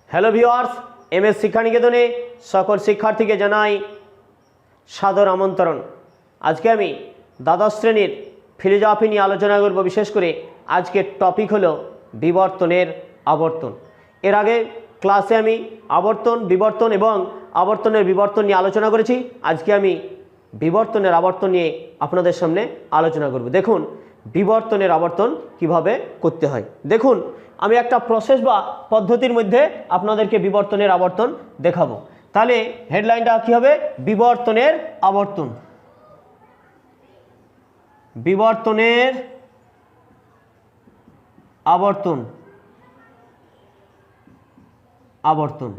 Hello viewers, MS শিক্ষানিকেতনে সকল শিক্ষার্থীকে জানাই সাদর আমন্ত্রণ। আজকে আমি দ্বাদশ শ্রেণীর ফিলোজফি নিয়ে আলোচনা করব। বিশেষ করে আজকের টপিক হলো বিবর্তনের আবর্তন। এর আগে ক্লাসে আমি আবর্তন, বিবর্তন এবং আবর্তনের বিবর্তন নিয়ে আলোচনা করেছি। আজকে আমি বিবর্তনের আবর্তন নিয়ে আপনাদের সামনে আলোচনা করব। দেখুন বিবর্তনের আবর্তন কিভাবে করতে হয়। দেখুন আমি একটা প্রসেস বা পদ্ধতির মধ্যে আপনাদেরকে বিবর্তনের আবর্তন দেখাবো। তাহলে হেডলাইনটা কী হবে? বিবর্তনের আবর্তন। বিবর্তনের আবর্তন। আবর্তন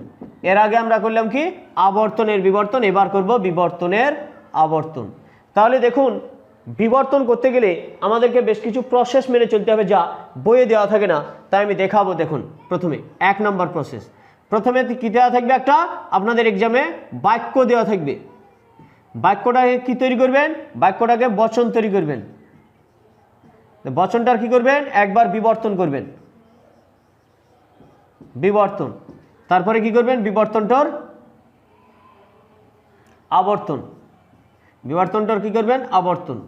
এর আগে আমরা করলাম কি? আবর্তনের বিবর্তন। এবার করব বিবর্তনের আবর্তন। তাহলে দেখুন বিবর্তন করতে গেলে আমাদেরকে বেশ কিছু প্রসেস মেনে চলতে হবে, যা বইয়ে দেওয়া থাকে না, তাই আমি দেখাবো। দেখুন প্রথমে 1 নম্বর প্রসেস। প্রথমে কি দেওয়া থাকবে? একটা আপনাদের এক্সামে বাক্য দেওয়া থাকবে। বাক্যটাকে কি তৈরি করবেন? বাক্যটাকে বচন তৈরি করবেন। বচনটার কি করবেন? একবার বিবর্তন করবেন। বিবর্তন। তারপরে কি করবেন? বিবর্তনটার আবর্তন। বিবর্তনটার কি করবেন? আবর্তন।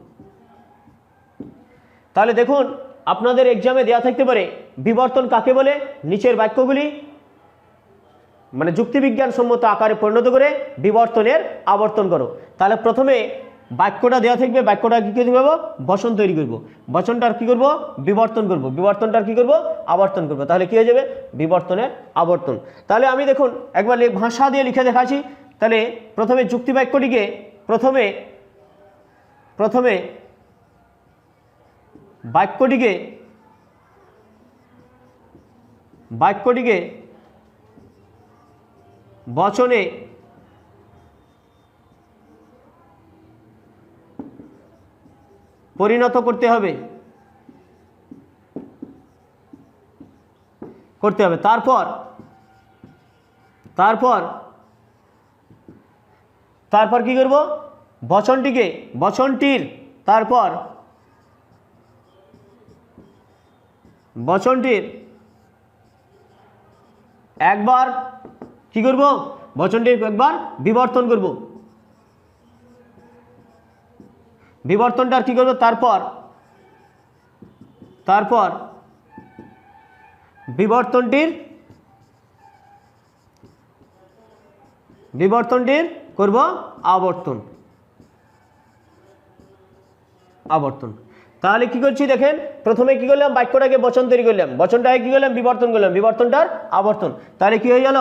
তাহলে দেখুন আপনাদের এক্সামে দেওয়া থাকতে পারে বিবর্তন কাকে বলে? নিচের বাক্যগুলি মানে যুক্তিবিজ্ঞান সম্মত আকারে পরিণত করে বিবর্তনের আবর্তন করো। তাহলে প্রথমে বাক্যটা দেওয়া থাকবে। বাক্যটা কী করব? বচন তৈরি করব। বচনটার কি করব? বিবর্তন করব। বিবর্তনটার কি করব? আবর্তন করব। তাহলে কি হয়ে যাবে? বিবর্তনের আবর্তন। তাহলে আমি দেখুন একবার ভাষা দিয়ে লিখে দেখাচ্ছি। তাহলে প্রথমে যুক্তি বাক্যটিকে প্রথমে বাক্যটিকে বচনে পরিণত করতে হবে। তারপর কি করব? বচনটির একবার কি করব? বচনটির একবার বিবর্তন করব। বিবর্তনটার কি করব? তারপর বিবর্তনটির করব আবর্তন। তাহলে কি করছি দেখেন, প্রথমে কি করলাম? বাক্যটাকে বচন তৈরি করলাম। বচনটাকে কি করলাম? বিবর্তন করলাম। বিবর্তনটার আবর্তন। তাহলে কি হয়ে গেল?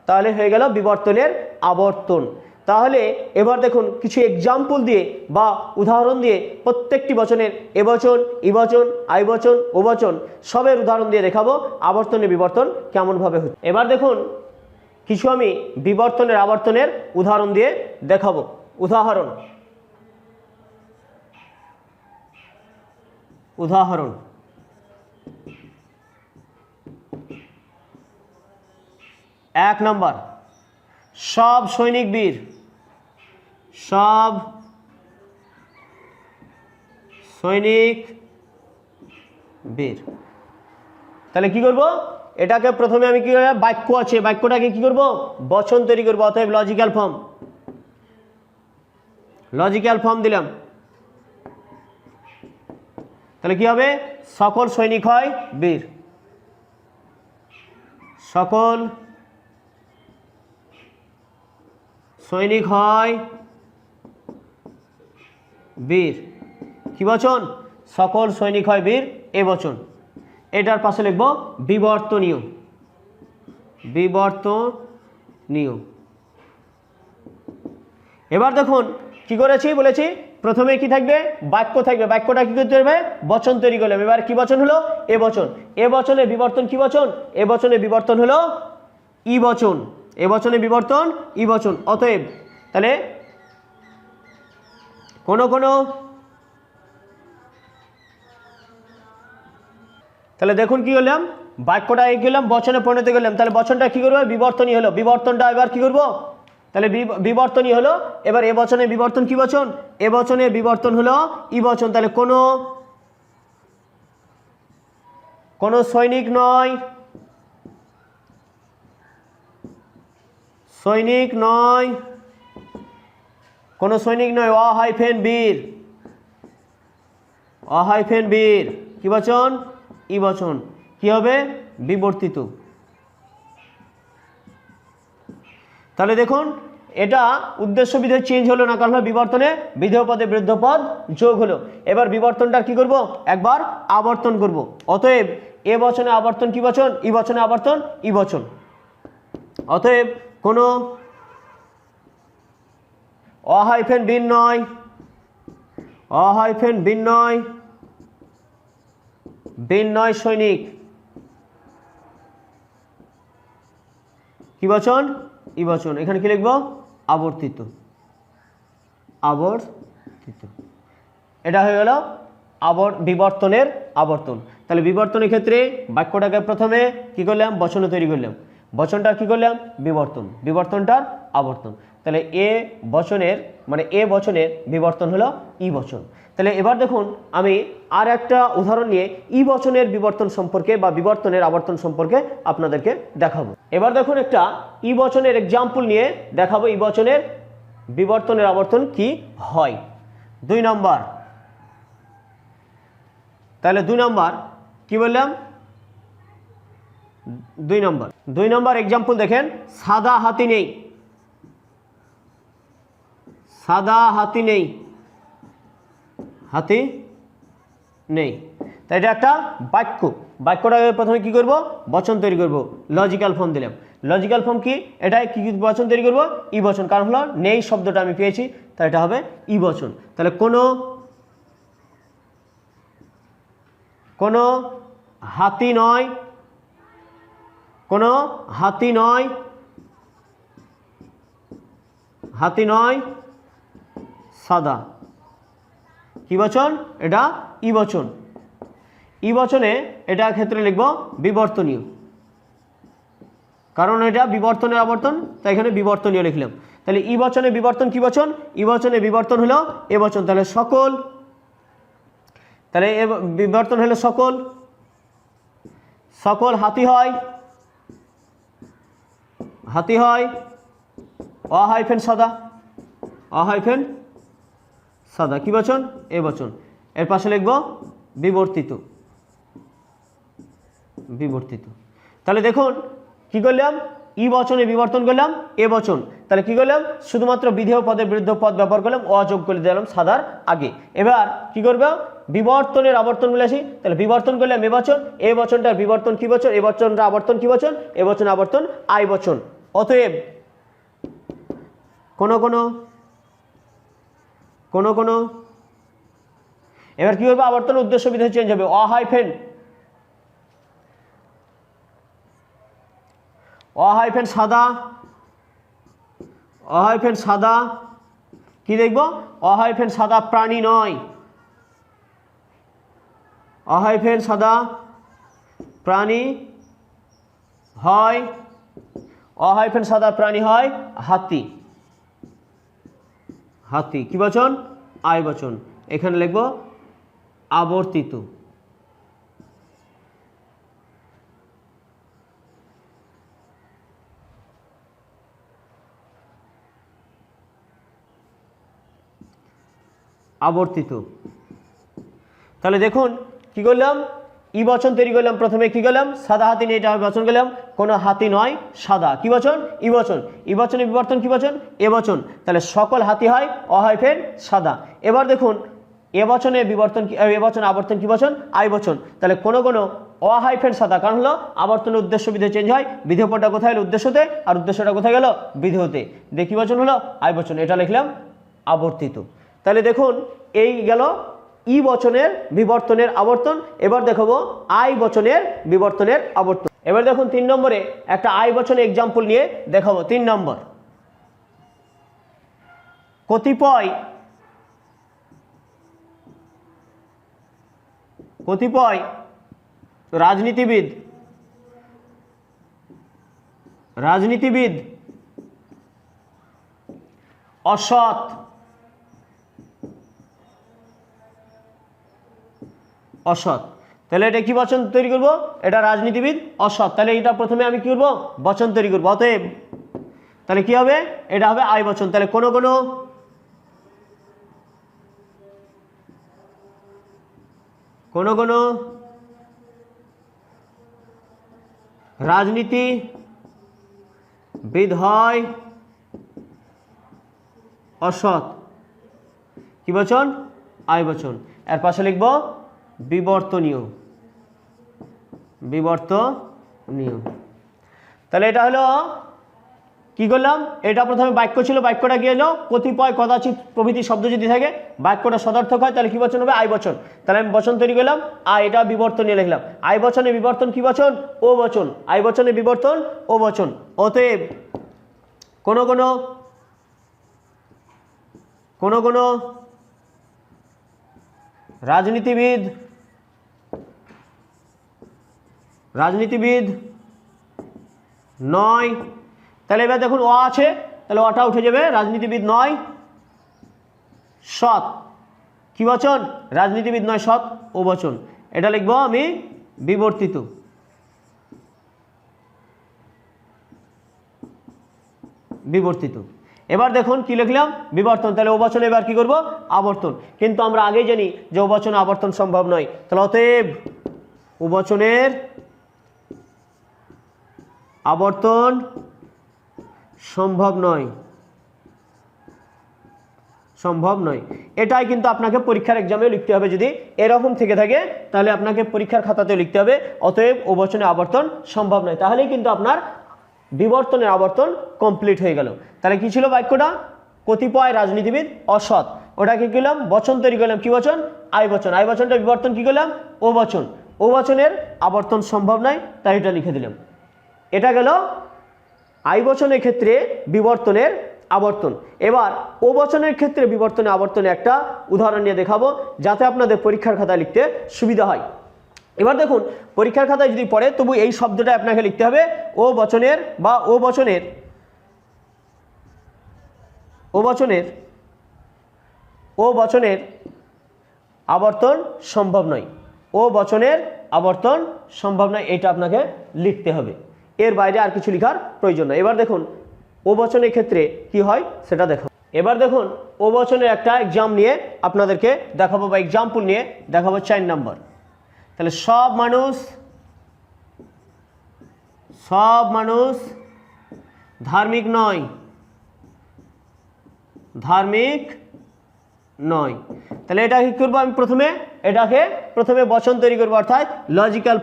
তাহলে হয়ে গেল বিবর্তনের আবর্তন। তাহলে এবার দেখুন কিছু এক্সাম্পল দিয়ে বা উদাহরণ দিয়ে প্রত্যেকটি বচনের এবচন, ইবচন, আইবচন, ওবচন সবের উদাহরণ দিয়ে দেখাবো আবর্তনের বিবর্তন কেমনভাবে হচ্ছে। এবার দেখুন কিছু আমি বিবর্তনের আবর্তনের উদাহরণ দিয়ে দেখাবো। উদাহরণ 1 নম্বর, সব সৈনিক বীর। তাহলে কি করব? এটাকে প্রথমে আমি কি করব? বাক্য আছে, বাক্যটাকে কি করব? বচন তৈরি করব। অতএব লজিক্যাল ফর্ম দিলাম। তাহলে কি হবে? সকল সৈনিক হয় বীর। সকল সৈনিক হয় বীর। কি বচন? সকল সৈনিক হয় বীর, এ বচন। এটার পাশে লিখব বিবর্তনীয়। এবার দেখুন কি করেছি বলেছি, প্রথমে কি থাকবে? বাক্য থাকবে। বাক্যটা কি করতে হবে? বচন তৈরি করলাম। এবার কি বচন হলো? এ বচন। এ বচনে বিবর্তন কি বচন? এ বচনে বিবর্তন হলো ই বচন। এ বচনে বিবর্তন ই বচন। অতএব তাহলে তাহলে দেখুন কি করলাম? বাক্যটা এই করলাম, বচনে পরিণত করলাম। তাহলে বচনটা কি করবে? বিবর্তনই হলো। বিবর্তনটা এবার কি করব? তাহলে বিবর্তনই হলো। এবার এ বচনে বিবর্তন কি বচন? এ বচনে বিবর্তন হলো ই বচন। তাহলে কোনো সৈনিক নয় সৈনিক নয়, কোনো সৈনিক নয়, অহাইফেন বীর, অহাইফেন বীর কি বচন? ই বচন। কি হবে? বিবর্তিত। তাহলে দেখুন এটা উদ্দেশ্য বিধেয় চেঞ্জ হলো না, কারণ বিবর্তনে বিধেয় পদে বৃদ্ধ পদ যোগ হলো। এবার বিবর্তনটা কি করব? একবার আবর্তন করব। অতএব এ বচনে আবর্তন কি বচন? ই বচনে আবর্তন ই বচন। অতএব কোনো অহাইফেন বীর নয়, অহাইফেন বীর নয়, বীর নয় সৈনিক কি বচন? ই বচন। এখানে কি লিখব? আবর্তিত, আবর্তিত। এটা হয়ে গেল বিবর্তনের আবর্তন। তাহলে বিবর্তনের ক্ষেত্রে বাক্যটাকে প্রথমে কি করলাম? বচনে তৈরি করলাম। বচনটার কি করলাম? বিবর্তন। বিবর্তনটার আবর্তন। তাহলে এ বচনের মানে এ বচনের বিবর্তন হলো ই বচন। তাহলে এবার দেখুন আমি আর একটা উদাহরণ নিয়ে ই বচনের বিবর্তন সম্পর্কে বা বিবর্তনের আবর্তন সম্পর্কে আপনাদেরকে দেখাবো। এবার দেখুন একটা ই বচনের এক্সাম্পল নিয়ে দেখাবো ই বচনের বিবর্তনের আবর্তন কি হয়। 2 নম্বর। তাহলে 2 নম্বর কি বললাম? 2 নম্বর এক্সাম্পল দেখেন, সাদা হাতি নেই, সাদা হাতি নেই, হাতি নেই। তাই এটা একটা বাক্য। বাক্যটাকে প্রথমে কি করব? বচন তৈরি করব। লজিক্যাল ফর্ম দিলাম। লজিক্যাল ফর্ম কি? এটাই কি বচন তৈরি করব? ই বচন। কারণ হলো নেই শব্দটা আমি পেয়েছি, তাই এটা হবে ই বচন। তাহলে কোনো হাতি নয়, কোনো হাতি নয়, হাতি নয় সাদা কি বচন? এটা ই বচন। ই বচনে এটা ক্ষেত্রে লিখব বিবর্তনীয়, কারণ এটা বিবর্তনের আবর্তন, তাই এখানে বিবর্তনীয় লিখলাম। তাহলে ই বচনে বিবর্তন কি বচন? ই বচনে বিবর্তন হলো এ বচন। তাহলে সকল, তাহলে এ বিবর্তন হলো সকল, সকল হাতি হয়, হাতি হয় অহাইফেন সাদা, অহাইফেন সাদা কি বচন? এ বচন। এর পাশে লিখব বিবর্তিত, বিবর্তিত। তাহলে দেখুন কি করলাম? ই বচনে বিবর্তন করলাম এ বচন। তাহলে কি করলাম? শুধুমাত্র বিধেয় পদে বৃদ্ধ পদ ব্যবহার করলাম, অযোগ করে দিলাম সাদার আগে। এবার কি করব? বিবর্তনের আবর্তন বলে আসি। তাহলে বিবর্তন করলাম এ বচন, এ বচনটার বিবর্তন কি বচন? এ বচনটা আবর্তন কি বচন? এ বচন আবর্তন আই বচন। অতএব কোনো এবার কি করবো? আবর্তন উদ্দেশ্য বিধেয় চেঞ্জ হবে। অহাইফেন, অহাইফেন সাদা, অহাইফেন সাদা কি দেখব? অহাইফেন সাদা প্রাণী নয়, অহাইফেন সাদা প্রাণী হয়, অহাইফেন সাদা প্রাণী হয় হাতি, হাতি কি বচন? আই বচন। এখানে লিখব আবর্তিত। আবর্তিত। তাহলে দেখুন কি করলাম? ই বচন তৈরি করলাম। প্রথমে কি করলাম? সাদা হাতি নেই, এটা বচন করলাম। কোনো হাতি নয় সাদা কি বচন? ই বচন। ই বচনের বিবর্তন কি বচন? এ বচন। তাহলে সকল হাতি হয় অহাইফেন সাদা। এবার দেখুন এ বচনে বিবর্তন, এ বচন আবর্তন কি বচন? আই বচন। তাহলে কোনো অহাইফেন সাদা, কারণ হলো আবর্তনের উদ্দেশ্য বিধেয় চেঞ্জ হয়। বিধেয় পদটা কোথায় হলো? উদ্দেশ্যতে, আর উদ্দেশ্যটা কোথায় গেল? বিধেয়তে। দেখি বচন হলো আই বচন, এটা লিখলাম আবর্তিত। তাহলে দেখুন এই গেল ই বচনের বিবর্তনের আবর্তন। এবার দেখাবো আই বচনের বিবর্তনের আবর্তন। এবার দেখুন 3 নম্বরে একটা আই বচনের এক্সাম্পল নিয়ে দেখাবো। 3 নম্বর, কতিপয় রাজনীতিবিদ অসৎ, অসৎ। তাহলে এটা কি বচন তৈরি করব? এটা রাজনীতিবিদ অসৎ। তাহলে এটা প্রথমে আমি কি করব? বচন তৈরি করব। অতএব তাহলে কি হবে, এটা হবে আই বচন। তাহলে কোনো কোনো কোনো কোনো রাজনীতিবিদ হয় অসৎ, কি বচন, আই বচন। এর পাশে লিখব বিবর্তনীয়, বিবর্তনীয়। তাহলে এটা হলো কি করলাম, এটা প্রথমে বাক্য ছিল, বাক্যটা কি হলো, কতিপয় কদাচিৎ প্রভৃতি শব্দ যদি থাকে, বাক্যটা সদর্থক হয়, তাহলে কি বচন হবে, আই বচন। তাহলে আমি বচন তৈরি করলাম, এটা বিবর্তনীয় লিখলাম। আই বচনে বিবর্তন কি বচন, ও বচন। আই বচনে বিবর্তন ও বচন। অতএব কোনো কোনো কোনো কোনো রাজনীতিবিদ নয়, তাহলে এবার দেখুন অ আছে, তাহলে অটা উঠে যাবে, রাজনীতিবিদ নয় সৎ, কি বচন, রাজনীতিবিদ নয় সৎ, ও বচন। এটা লিখব আমি বিবর্তিত, বিবর্তিত। এবার দেখুন কি লিখলাম, বিবর্তন। তাহলে ও বচন এবার কি করব, আবর্তন। কিন্তু আমরা আগেই জানি যে ও বচন আবর্তন সম্ভব নয়, তাহলে অতএব ও বচনের আবর্তন সম্ভব নয়, সম্ভব নয়। এটাই কিন্তু আপনাকে পরীক্ষার এক্সামে লিখতে হবে, যদি এরকম থেকে থাকে তাহলে আপনাকে পরীক্ষার খাতাতেও লিখতে হবে। অতএব ও বচনে আবর্তন সম্ভব নয়, তাহলেই কিন্তু আপনার বিবর্তনের আবর্তন কমপ্লিট হয়ে গেল। তাহলে কি ছিল বাক্যটা, কতিপয় রাজনীতিবিদ অসৎ, ওটা কি করলাম, বচন তৈরি করলাম, কি বচন, আই বচন। আই বচনটা বিবর্তন কি করলাম, ও বচন। ও বচনের আবর্তন সম্ভব নয়, তাই এটা লিখে দিলাম। এটা গেল আই বচনের ক্ষেত্রে বিবর্তনের আবর্তন। এবার ও বচনের ক্ষেত্রে বিবর্তনে আবর্তনে একটা উদাহরণ নিয়ে দেখাবো, যাতে আপনাদের পরীক্ষার খাতায় লিখতে সুবিধা হয়। এবার দেখুন পরীক্ষার খাতায় যদি পড়ে, তবু এই শব্দটা আপনাকে লিখতে হবে, ও বচনের বা ও বচনের আবর্তন সম্ভব নয়, ও বচনের আবর্তন সম্ভব নয়, এটা আপনাকে লিখতে হবে। এর বাইরে আর কিছু লেখার প্রয়োজন নয়। এবার দেখুন ও বচনের ক্ষেত্রে কি হয় সেটা দেখো। এবার দেখুন ও বচনের একটা এক্সাম নিয়ে আপনাদেরকে দেখাবো, বা এক্সাম্পল নিয়ে দেখাবো 4 নম্বর। তাহলে সব মানুষ ধার্মিক নয়, তাহলে এটা কি করবো, আমি প্রথমে বচন তৈরি করবো, অর্থাৎ লজিক্যাল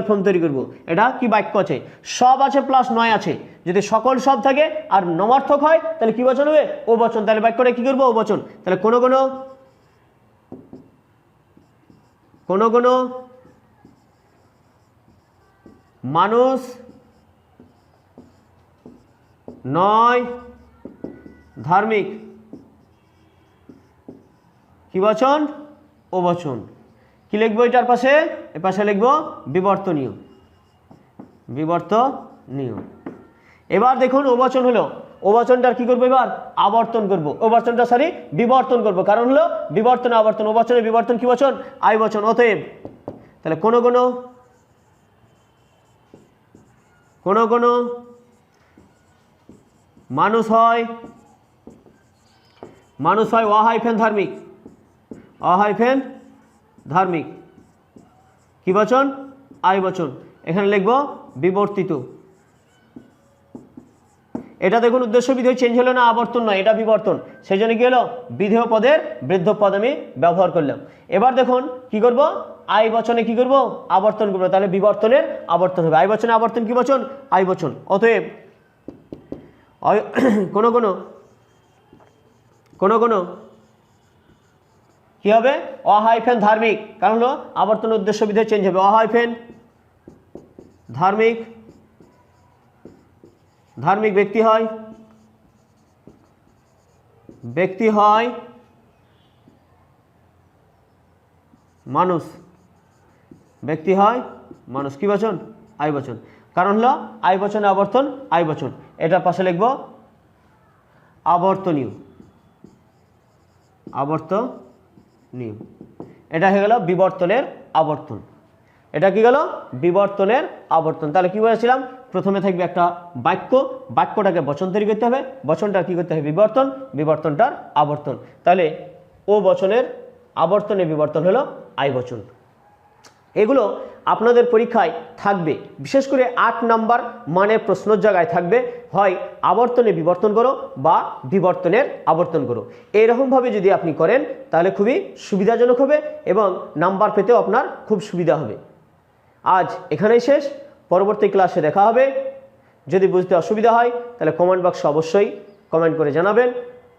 ফর্ম তৈরি করব। এটা কি বাক্য আছে, সব আছে প্লাস নয় আছে, যদি সকল সব থাকে আর নমার্থক হয় তাহলে কি বচন হবে, ও বচন। তাহলে বাক্যটা কি করবো, ও বচন। তাহলে কোনো কোনো মানুষ নয় ধার্মিক, কি বচন, ও বচন। কি লিখবো এটার পাশে, এর পাশে লিখবো বিবর্তনীয়। এবার দেখুন ও বচন হলো, ও বচনটার কি করবো, এবার আবর্তন করব, ও বচনটা বিবর্তন করব, কারণ হলো বিবর্তন আবর্তন, ও বচনের বিবর্তন কি বচন, আই বচন। অতএব তাহলে কোনো কোনো মানুষ হয় ধার্মিক, কি বচন, আই বচন। এখানে লিখব বিবর্তিত। এটা দেখুন উদ্দেশ্য বিধেয় চেঞ্জ হলো না, আবর্তন নয়, এটা বিবর্তন, সেই জন্য কি হলো, বিধেয় পদের বৃদ্ধ পদ আমি ব্যবহার করলাম। এবার দেখুন কি করব, আই বচনে কি করব, আবর্তন করব, তাহলে বিবর্তনের আবর্তন হবে। আই বচনে আবর্তন কি বচন, আই বচন। অতএব কোনো কি হবে, অহাইফেন ধার্মিক, কারণ হলো আবর্তন উদ্দেশ্য বিধেয় চেঞ্জ হবে, অহাইফেন ধার্মিক ব্যক্তি হয় মানুষ, কি বচন, আই বচন। কারণ হলো আই বচনে আবর্তন, আই বচন। এটার পাশে লিখব আবর্তনীয়। এটা হয়ে গেল বিবর্তনের আবর্তন। এটা কি গেল বিবর্তনের আবর্তন। তাহলে কি বলেছিলাম, প্রথমে থাকবে একটা বাক্য, বাক্যটাকে বচন তৈরি করতে হবে, বচনটা কি করতে হবে বিবর্তন, বিবর্তনটার আবর্তন। তাহলে ও বচনের আবর্তনে বিবর্তন হলো আই বচন। এগুলো আপনাদের পরীক্ষায় থাকবে, বিশেষ করে 8 নাম্বার মানের প্রশ্নের জায়গায় থাকবে, হয় আবর্তনে বিবর্তন করো বা বিবর্তনের আবর্তন করো। এইরকমভাবে যদি আপনি করেন তাহলে খুবই সুবিধাজনক হবে এবং নাম্বার পেতেও আপনার খুব সুবিধা হবে। আজ এখানেই শেষ, পরবর্তী ক্লাসে দেখা হবে। যদি বুঝতে অসুবিধা হয় তাহলে কমেন্ট বক্সে অবশ্যই কমেন্ট করে জানাবেন।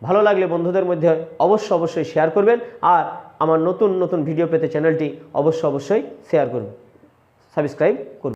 ভালো লাগলে বন্ধুদের মধ্যে অবশ্যই শেয়ার করবেন। আর আমার নতুন নতুন ভিডিও পেতে চ্যানেলটি অবশ্যই শেয়ার করুন, সাবস্ক্রাইব করুন।